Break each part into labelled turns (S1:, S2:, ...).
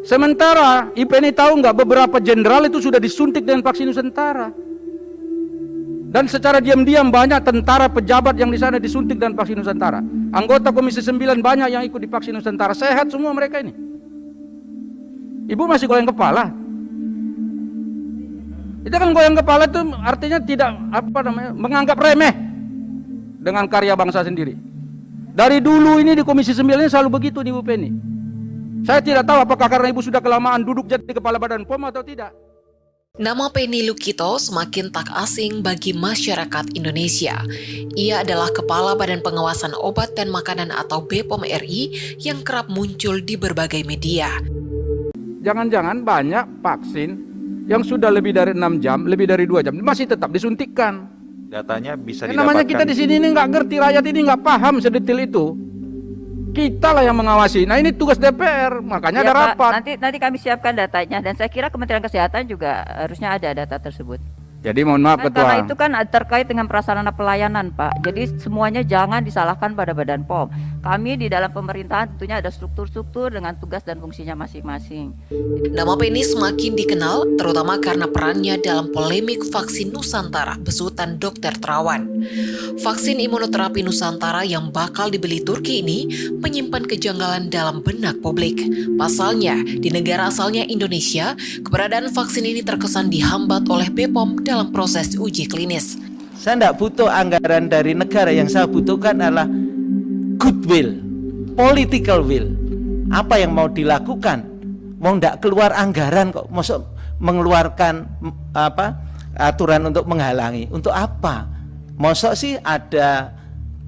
S1: Sementara IPNI tahu nggak beberapa jenderal itu sudah disuntik dengan vaksin Nusantara. Dan secara diam-diam banyak tentara pejabat yang di sana disuntik dengan vaksin Nusantara. Anggota Komisi 9 banyak yang ikut di vaksin Nusantara. Sehat semua mereka ini. Ibu masih goyang kepala. Itu kan goyang kepala itu artinya tidak menganggap remeh dengan karya bangsa sendiri. Dari dulu ini di Komisi 9 ini selalu begitu di Ibu Penny. Saya tidak tahu apakah karena Ibu sudah kelamaan duduk jadi kepala Badan POM atau tidak.
S2: Nama Penny Lukito semakin tak asing bagi masyarakat Indonesia. Ia adalah Kepala Badan Pengawasan Obat dan Makanan atau BPOM RI yang kerap muncul di berbagai media.
S1: Jangan-jangan banyak vaksin yang sudah lebih dari 6 jam, lebih dari 2 jam, masih tetap disuntikkan.
S3: Datanya bisa didapatkan.
S1: Namanya kita di sini ini nggak ngerti, rakyat ini nggak paham sedetil itu. Kita lah yang mengawasi. Nah ini tugas DPR, makanya
S4: ya,
S1: ada rapat.
S4: Pak, nanti kami siapkan datanya dan saya kira Kementerian Kesehatan juga harusnya ada data tersebut.
S1: Jadi mohon maaf Ketua.
S4: Karena itu kan terkait dengan prasarana pelayanan Pak. Jadi semuanya jangan disalahkan pada Badan POM. Kami di dalam pemerintahan tentunya ada struktur-struktur dengan tugas dan fungsinya masing-masing.
S2: Nama Penny semakin dikenal terutama karena perannya dalam polemik vaksin Nusantara besutan Dr. Terawan. Vaksin imunoterapi Nusantara yang bakal dibeli Turki ini menyimpan kejanggalan dalam benak publik. Pasalnya, di negara asalnya Indonesia, keberadaan vaksin ini terkesan dihambat oleh BPOM dalam proses uji klinis.
S5: Saya tidak butuh anggaran dari negara, yang saya butuhkan adalah goodwill, political will. Apa yang mau dilakukan? Mau tidak keluar anggaran kok, maksud mengeluarkan aturan untuk menghalangi. Untuk apa? Maksud sih ada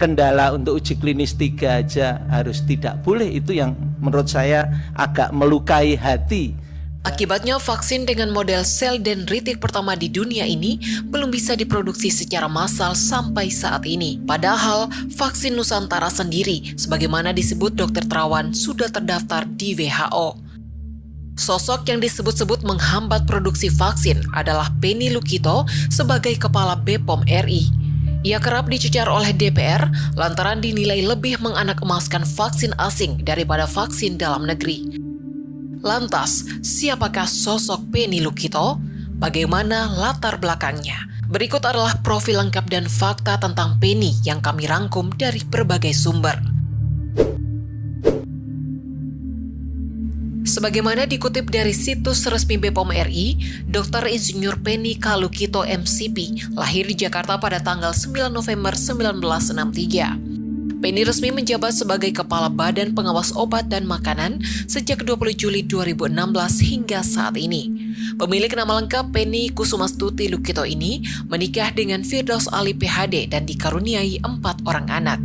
S5: kendala untuk uji klinis 3 aja harus tidak boleh. Itu yang menurut saya agak melukai hati.
S2: Akibatnya vaksin dengan model sel dendritik pertama di dunia ini belum bisa diproduksi secara massal sampai saat ini. Padahal vaksin Nusantara sendiri, sebagaimana disebut Dr. Terawan, sudah terdaftar di WHO. Sosok yang disebut-sebut menghambat produksi vaksin adalah Penny Lukito sebagai Kepala BPOM RI. Ia kerap dicecar oleh DPR lantaran dinilai lebih menganak-emaskan vaksin asing daripada vaksin dalam negeri. Lantas, siapakah sosok Penny Lukito? Bagaimana latar belakangnya? Berikut adalah profil lengkap dan fakta tentang Penny yang kami rangkum dari berbagai sumber. Sebagaimana dikutip dari situs resmi BPOM RI, Dr. Insinyur Penny K. Lukito MCP lahir di Jakarta pada tanggal 9 November 1963. Penny resmi menjabat sebagai Kepala Badan Pengawas Obat dan Makanan sejak 20 Juli 2016 hingga saat ini. Pemilik nama lengkap Penny Kusumastuti Lukito ini menikah dengan Firdaus Ali PhD dan dikaruniai 4 orang anak.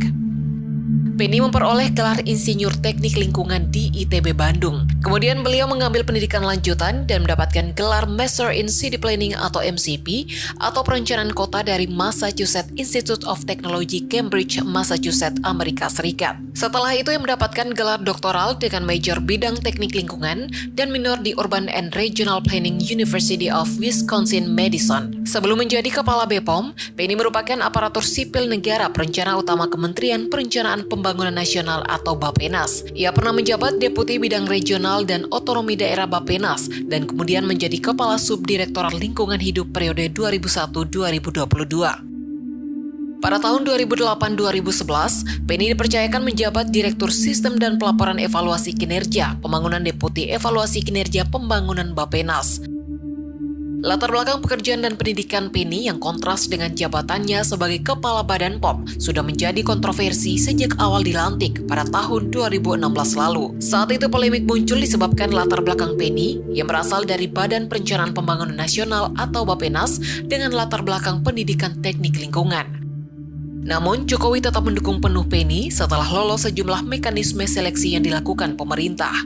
S2: Penny memperoleh gelar Insinyur Teknik Lingkungan di ITB Bandung. Kemudian beliau mengambil pendidikan lanjutan dan mendapatkan gelar Master in City Planning atau MCP atau perencanaan kota dari Massachusetts Institute of Technology Cambridge, Massachusetts, Amerika Serikat. Setelah itu ia mendapatkan gelar doktoral dengan major bidang teknik lingkungan dan minor di Urban and Regional Planning University of Wisconsin-Madison. Sebelum menjadi Kepala BPOM, Penny merupakan aparatur sipil negara perencana utama Kementerian Perencanaan Pembangunan Nasional atau Bappenas. Ia pernah menjabat Deputi Bidang Regional dan Otonomi Daerah Bappenas dan kemudian menjadi Kepala Subdirektorat Lingkungan Hidup periode 2001-2022. Pada tahun 2008-2011, Penny dipercayakan menjabat Direktur Sistem dan Pelaporan Evaluasi Kinerja Pembangunan Deputi Evaluasi Kinerja Pembangunan Bappenas. Latar belakang pekerjaan dan pendidikan Penny yang kontras dengan jabatannya sebagai Kepala Badan POM sudah menjadi kontroversi sejak awal dilantik pada tahun 2016 lalu. Saat itu polemik muncul disebabkan latar belakang Penny yang berasal dari Badan Perencanaan Pembangunan Nasional atau Bappenas dengan latar belakang pendidikan teknik lingkungan. Namun, Jokowi tetap mendukung penuh Penny setelah lolos sejumlah mekanisme seleksi yang dilakukan pemerintah.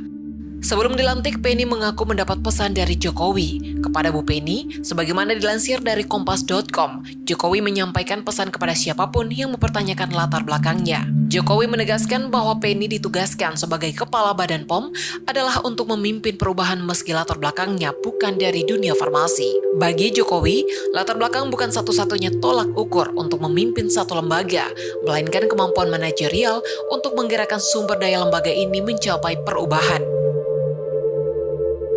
S2: Sebelum dilantik, Penny mengaku mendapat pesan dari Jokowi. Kepada Bu Penny, sebagaimana dilansir dari Kompas.com, Jokowi menyampaikan pesan kepada siapapun yang mempertanyakan latar belakangnya. Jokowi menegaskan bahwa Penny ditugaskan sebagai Kepala Badan POM adalah untuk memimpin perubahan meski latar belakangnya bukan dari dunia farmasi. Bagi Jokowi, latar belakang bukan satu-satunya tolak ukur untuk memimpin satu lembaga, melainkan kemampuan manajerial untuk menggerakkan sumber daya lembaga ini mencapai perubahan.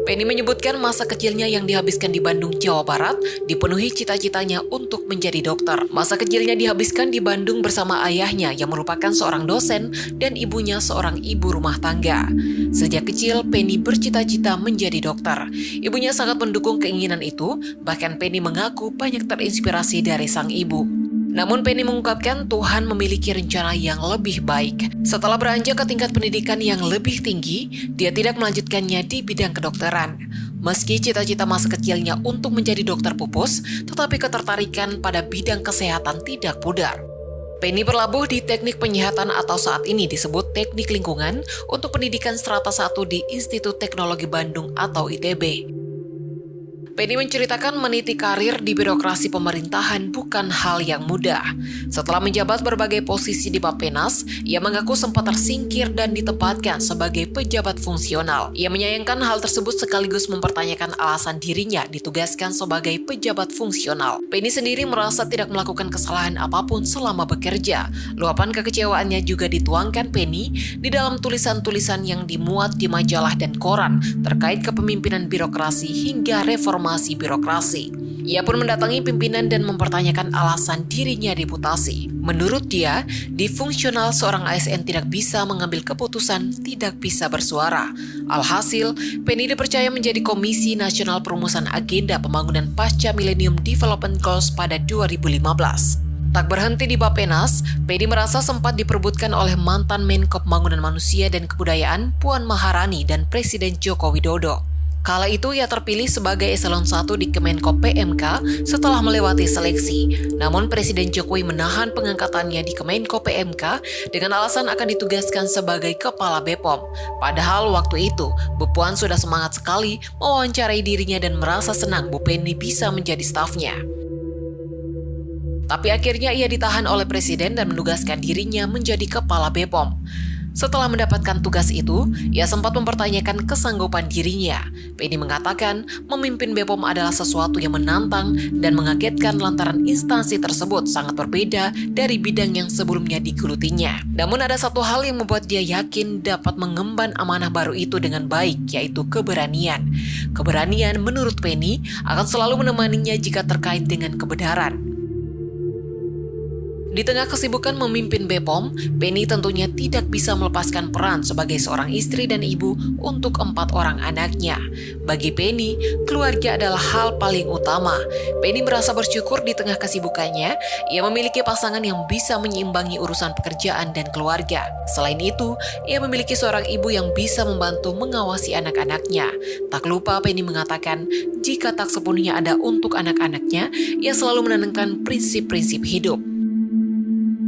S2: Penny menyebutkan masa kecilnya yang dihabiskan di Bandung, Jawa Barat, dipenuhi cita-citanya untuk menjadi dokter. Masa kecilnya dihabiskan di Bandung bersama ayahnya yang merupakan seorang dosen dan ibunya seorang ibu rumah tangga. Sejak kecil, Penny bercita-cita menjadi dokter. Ibunya sangat mendukung keinginan itu, bahkan Penny mengaku banyak terinspirasi dari sang ibu. Namun Penny mengungkapkan Tuhan memiliki rencana yang lebih baik. Setelah beranjak ke tingkat pendidikan yang lebih tinggi, dia tidak melanjutkannya di bidang kedokteran. Meski cita-cita masa kecilnya untuk menjadi dokter pupus, tetapi ketertarikan pada bidang kesehatan tidak pudar. Penny berlabuh di teknik penyihatan atau saat ini disebut teknik lingkungan untuk pendidikan strata 1 di Institut Teknologi Bandung atau ITB. Penny menceritakan meniti karir di birokrasi pemerintahan bukan hal yang mudah. Setelah menjabat berbagai posisi di Bappenas, ia mengaku sempat tersingkir dan ditempatkan sebagai pejabat fungsional. Ia menyayangkan hal tersebut sekaligus mempertanyakan alasan dirinya ditugaskan sebagai pejabat fungsional. Penny sendiri merasa tidak melakukan kesalahan apapun selama bekerja. Luapan kekecewaannya juga dituangkan Penny di dalam tulisan-tulisan yang dimuat di majalah dan koran terkait kepemimpinan birokrasi hingga reformasi birokrasi. Ia pun mendatangi pimpinan dan mempertanyakan alasan dirinya diputasi. Menurut dia, di fungsional seorang ASN tidak bisa mengambil keputusan, tidak bisa bersuara. Alhasil, Penny dipercaya menjadi Komisi Nasional Perumusan Agenda Pembangunan Pasca Millennium Development Goals pada 2015. Tak berhenti di Bappenas, Penny merasa sempat diperebutkan oleh mantan Menko Pembangunan Manusia dan Kebudayaan Puan Maharani dan Presiden Joko Widodo. Kala itu ia terpilih sebagai eselon 1 di Kemenko PMK setelah melewati seleksi. Namun Presiden Jokowi menahan pengangkatannya di Kemenko PMK dengan alasan akan ditugaskan sebagai Kepala BPOM. Padahal waktu itu, Bu Puan sudah semangat sekali mewawancarai dirinya dan merasa senang Bu Penny bisa menjadi stafnya. Tapi akhirnya ia ditahan oleh Presiden dan menugaskan dirinya menjadi Kepala BPOM. Setelah mendapatkan tugas itu, ia sempat mempertanyakan kesanggupan dirinya. Penny mengatakan memimpin BPOM adalah sesuatu yang menantang dan mengagetkan lantaran instansi tersebut sangat berbeda dari bidang yang sebelumnya digelutinya. Namun ada satu hal yang membuat dia yakin dapat mengemban amanah baru itu dengan baik, yaitu keberanian. Keberanian menurut Penny akan selalu menemaninya jika terkait dengan kebenaran. Di tengah kesibukan memimpin BPOM, Penny tentunya tidak bisa melepaskan peran sebagai seorang istri dan ibu untuk 4 orang anaknya. Bagi Penny, keluarga adalah hal paling utama. Penny merasa bersyukur di tengah kesibukannya, ia memiliki pasangan yang bisa menyeimbangi urusan pekerjaan dan keluarga. Selain itu, ia memiliki seorang ibu yang bisa membantu mengawasi anak-anaknya. Tak lupa Penny mengatakan, jika tak sepenuhnya ada untuk anak-anaknya, ia selalu menanamkan prinsip-prinsip hidup.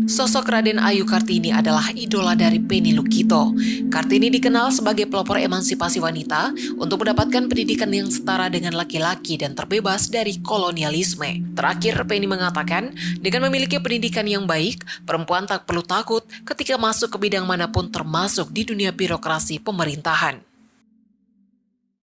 S2: Sosok Raden Ayu Kartini adalah idola dari Penny Lukito. Kartini dikenal sebagai pelopor emansipasi wanita untuk mendapatkan pendidikan yang setara dengan laki-laki dan terbebas dari kolonialisme. Terakhir, Penny mengatakan, dengan memiliki pendidikan yang baik, perempuan tak perlu takut ketika masuk ke bidang manapun termasuk di dunia birokrasi pemerintahan.